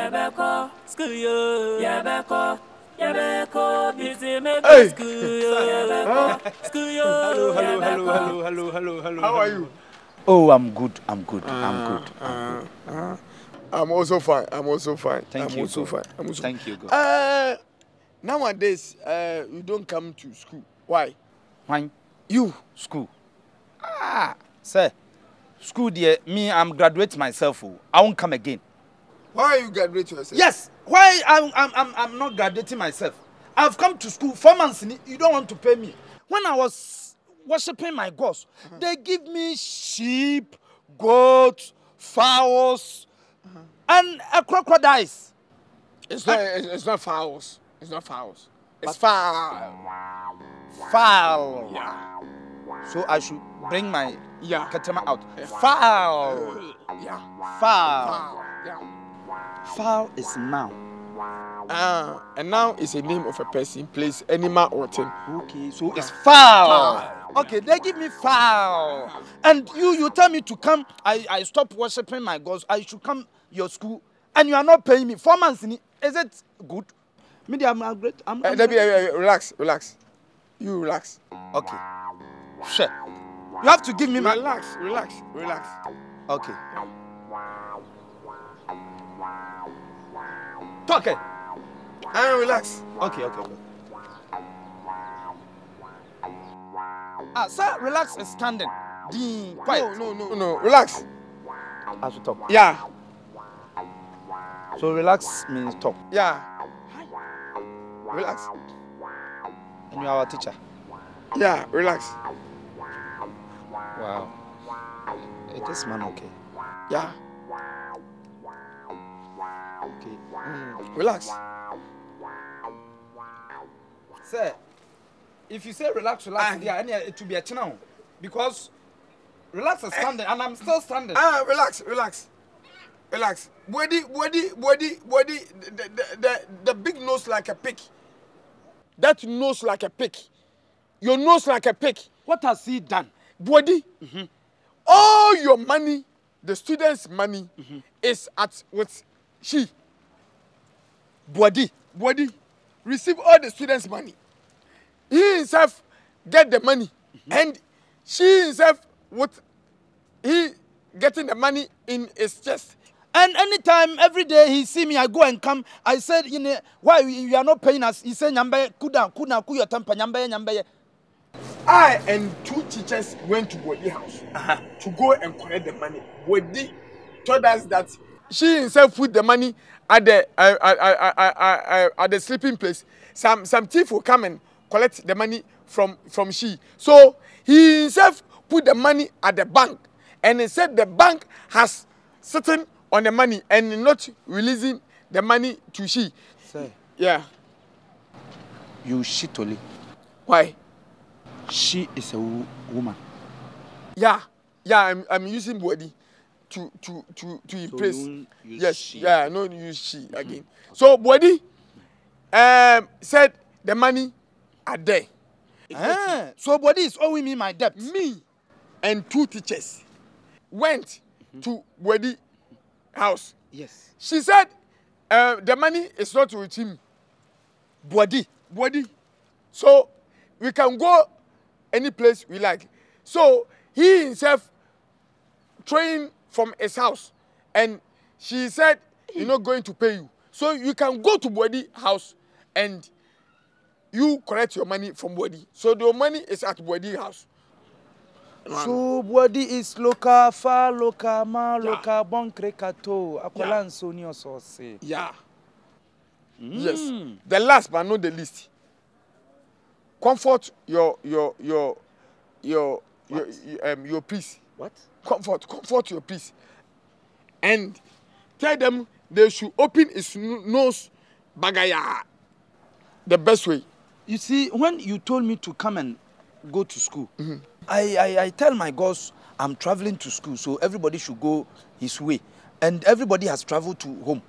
Yabeko, school yo, Yabeko. Yabeko, busy me school yo, school yo. Hello. How are you? Oh, I'm good. I'm good. I'm also fine. Thank you. Thank you, God. Nowadays, you don't come to school. Why? Why? You? School. Sir. School, dear, I'm graduating myself. I won't come again. Why you graduate yourself? Yes. Why I'm not graduating myself? I've come to school 4 months. You don't want to pay me. When I was worshiping my gods, they give me sheep, goats, fowls, and crocodiles. It's not fowls. It's fowl. Fowl. Yeah. So I should bring my katama out. Fowl. Fowl. Yeah. Fowl is noun. And now it's a name of a person, place, animal, or thing. Okay, so it's fowl. Okay, they give me fowl. And you tell me to come. I stop worshiping my gods. I should come your school, and you are not paying me 4 months. Is it good? Maybe I'm great. Relax. You relax. Okay. Sure. You have to give me my... Relax. Okay. Talk it. Relax. Okay. Sir, relax is standing. Quiet. No. Relax. I should talk. Yeah. So relax means talk. Yeah. Relax. And you are our teacher. Yeah, relax. Wow. Is this man okay? Yeah. Okay. Relax. Sir, if you say relax, it will be a channel. Because relax is standing and I'm still standing. Relax. Body, the big nose like a pig. That nose like a pig. Your nose like a pig. What has he done? Body. All your money, the students' money, is with she. Body. Receive all the students' money. He himself get the money. And she himself he getting the money in his chest. And anytime, every day he see me, I go and come. I said, why you are not paying us? He said, Nyambe, kuda your temper, Nyambe. I and 2 teachers went to Bodi house to go and collect the money. Bodi told us that she himself put the money at the sleeping place. Some thief will come and collect the money from she. So he himself put the money at the bank, and he said the bank has sitting on the money and not releasing the money to she. Sir. Yeah. You shit only. Why? She is a woman. Yeah. I'm using body to impress. Yes. She. Yeah. No use she again. So body said the money are there. So body is owing me my debt. Me and 2 teachers went to body house. Yes. She said the money is not with him. Body. So we can go any place we like. So he himself trained from his house, and she said he's not going to pay you. So you can go to Body house and you collect your money from Body. So the money is at Body house. So Body is local, far local, ma local, bon crekato, akolan sonio sauce. Yeah. Yes. The last but not the least. Comfort your peace. What? Comfort your peace. And tell them they should open his nose bagaya the best way. You see, when you told me to come and go to school, I tell my girls I'm traveling to school, so everybody should go his way. And everybody has traveled to home.